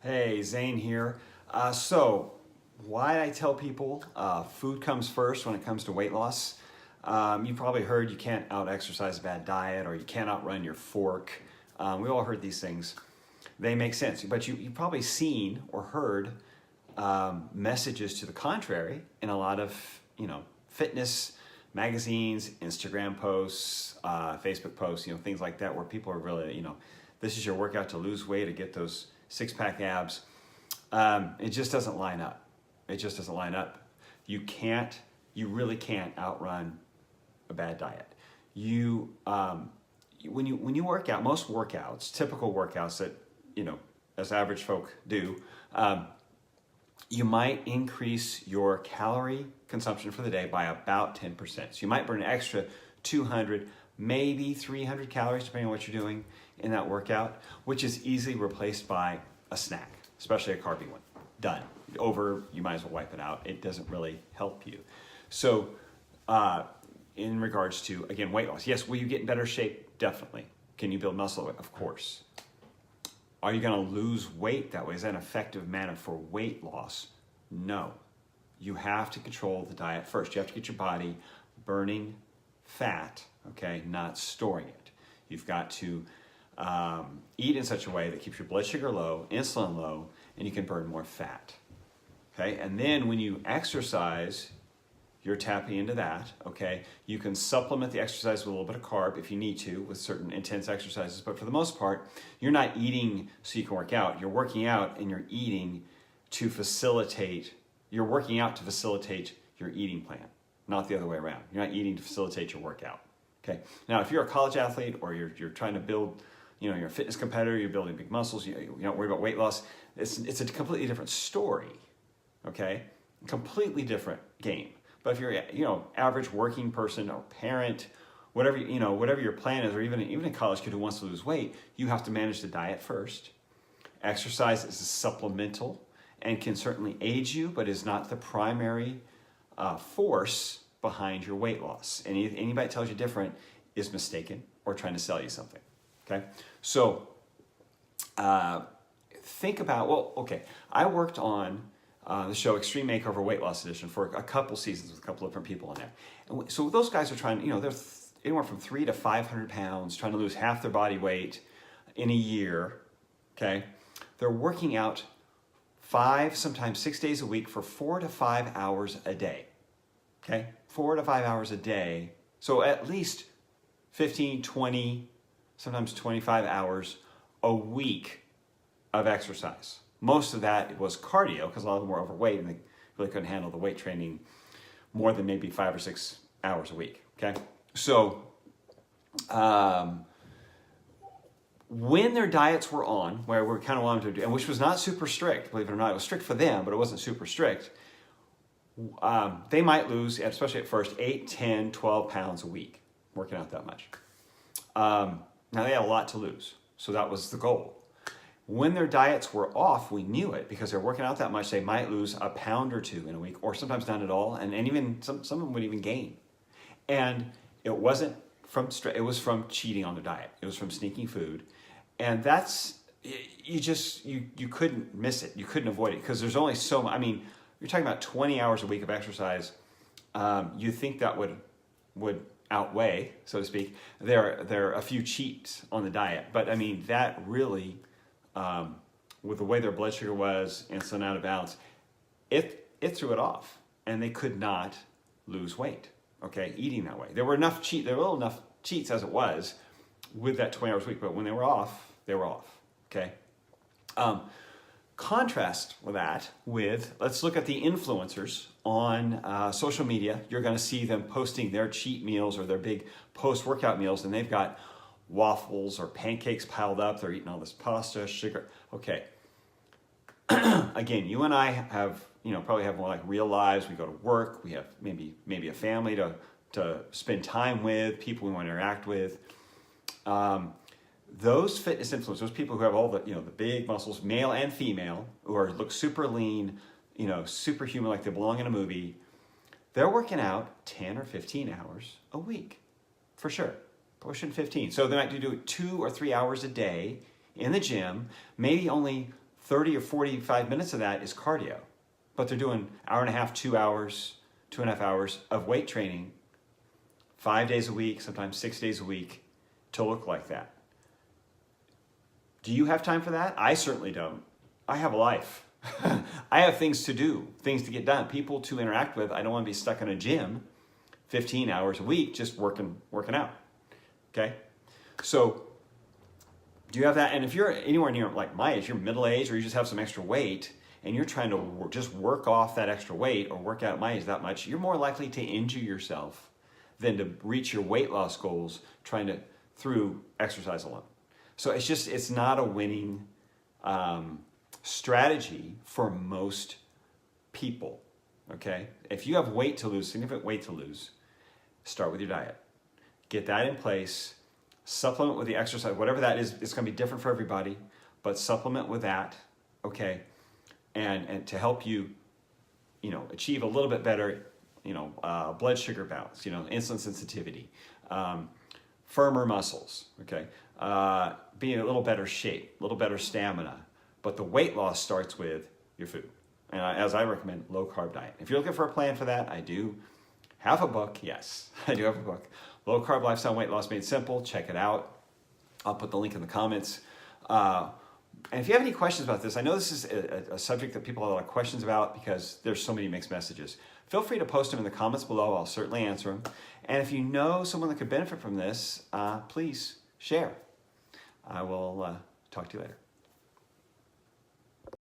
Hey, Zane here. So, why I tell people food comes first when it comes to weight loss. You probably heard you can't out-exercise a bad diet or you can't outrun your fork. We all heard these things. They make sense, but you've probably seen or heard messages to the contrary in a lot of, fitness magazines, Instagram posts, Facebook posts, things like that where people are really, this is your workout to lose weight, to get those six-pack abs. It just doesn't line up. It just doesn't line up. You really can't outrun a bad diet. When you work out, most workouts, typical workouts that, as average folk do, you might increase your calorie consumption for the day by about 10%. So you might burn an extra 200, maybe 300 calories, depending on what you're doing in that workout, which is easily replaced by a snack, especially a carby one. Done. You might as well wipe it out. It doesn't really help you. So in regards to, again, weight loss, yes, will you get in better shape? Definitely. Can you build muscle? Of course. Are you going to lose weight that way? Is that an effective manner for weight loss? No. You have to control the diet first. You have to get your body burning fat, okay, not storing it. You've got to eat in such a way that keeps your blood sugar low, insulin low, and you can burn more fat. Okay, and then when you exercise, you're tapping into that, okay? You can supplement the exercise with a little bit of carb if you need to with certain intense exercises, but for the most part, you're not eating so you can work out. You're working out and you're eating to facilitate, you're working out to facilitate your eating plan, not the other way around. You're not eating to facilitate your workout, okay? Now, if you're a college athlete or you're trying to build, you're a fitness competitor, you're building big muscles, you don't worry about weight loss, it's a completely different story, okay? Completely different game. But if you're, average working person or parent, whatever your plan is, or even a college kid who wants to lose weight, you have to manage the diet first. Exercise is a supplemental and can certainly aid you, but is not the primary force behind your weight loss. And anybody that tells you different is mistaken or trying to sell you something. Okay, so think about, I worked on the show Extreme Makeover Weight Loss Edition for a couple seasons with a couple of different people in there. And so those guys are trying, they're anywhere from 300 to 500 pounds, trying to lose half their body weight in a year, okay? They're working out 5, sometimes 6 days a week for 4 to 5 hours a day, okay? 4 to 5 hours a day. So at least 15, 20, sometimes 25 hours a week of exercise. Most of that was cardio because a lot of them were overweight and they really couldn't handle the weight training more than maybe 5 or 6 hours a week, okay? So when their diets were on, where we kind of wanted to do, and which was not super strict, believe it or not, it was strict for them, but it wasn't super strict, they might lose, especially at first, 8, 10, 12 pounds a week, working out that much. Now they had a lot to lose, so that was the goal. When their diets were off, we knew it because they're working out that much, they might lose a pound or 2 in a week, or sometimes none at all, and even some of them would even gain. And it wasn't from it was from cheating on their diet. It was from sneaking food. And that's, you couldn't miss it. You couldn't avoid it because there's only so much. I mean, you're talking about 20 hours a week of exercise. You think that would outweigh, so to speak, there are a few cheats on the diet. But I mean, that really, with the way their blood sugar was and so out of balance, it threw it off, and they could not lose weight. Okay, eating that way. There were enough cheats as it was with that 20 hours a week, but when they were off, they were off. Okay. Contrast with that with, let's look at the influencers on social media. You're going to see them posting their cheat meals or their big post-workout meals, and they've got waffles or pancakes piled up. They're eating all this pasta, sugar. Okay. Again, you and I have, probably have more like real lives. We go to work. We have maybe a family to spend time with, people we want to interact with. Those fitness influencers, those people who have all the, the big muscles, male and female, look super lean, superhuman, like they belong in a movie, they're working out 10 or 15 hours a week, for sure. Pushing 15. So they might do it 2 or 3 hours a day in the gym, maybe only 30 or 45 minutes of that is cardio. But they're doing hour and a half, 2 hours, 2.5 hours of weight training 5 days a week, sometimes 6 days a week to look like that. Do you have time for that? I certainly don't. I have a life. I have things to do, things to get done, people to interact with. I don't want to be stuck in a gym 15 hours a week just working out. Okay? So do you have that? And if you're anywhere near like my age, you're middle age, or you just have some extra weight and you're trying to just work off that extra weight or work out at my age that much, you're more likely to injure yourself than to reach your weight loss goals through exercise alone. So it's not a winning strategy for most people, okay? If you have weight to lose, significant weight to lose, start with your diet. Get that in place, supplement with the exercise, whatever that is. It's gonna be different for everybody, but supplement with that, okay? And to help you, achieve a little bit better, blood sugar balance, insulin sensitivity, firmer muscles, okay? Being in a little better shape, a little better stamina. But the weight loss starts with your food. And as I recommend, low carb diet. If you're looking for a plan for that, I do have a book. Yes, I do have a book. Low Carb Lifestyle Weight Loss Made Simple. Check it out. I'll put the link in the comments. And if you have any questions about this, I know this is a subject that people have a lot of questions about because there's so many mixed messages. Feel free to post them in the comments below. I'll certainly answer them. And if you know someone that could benefit from this, please share. I will talk to you later.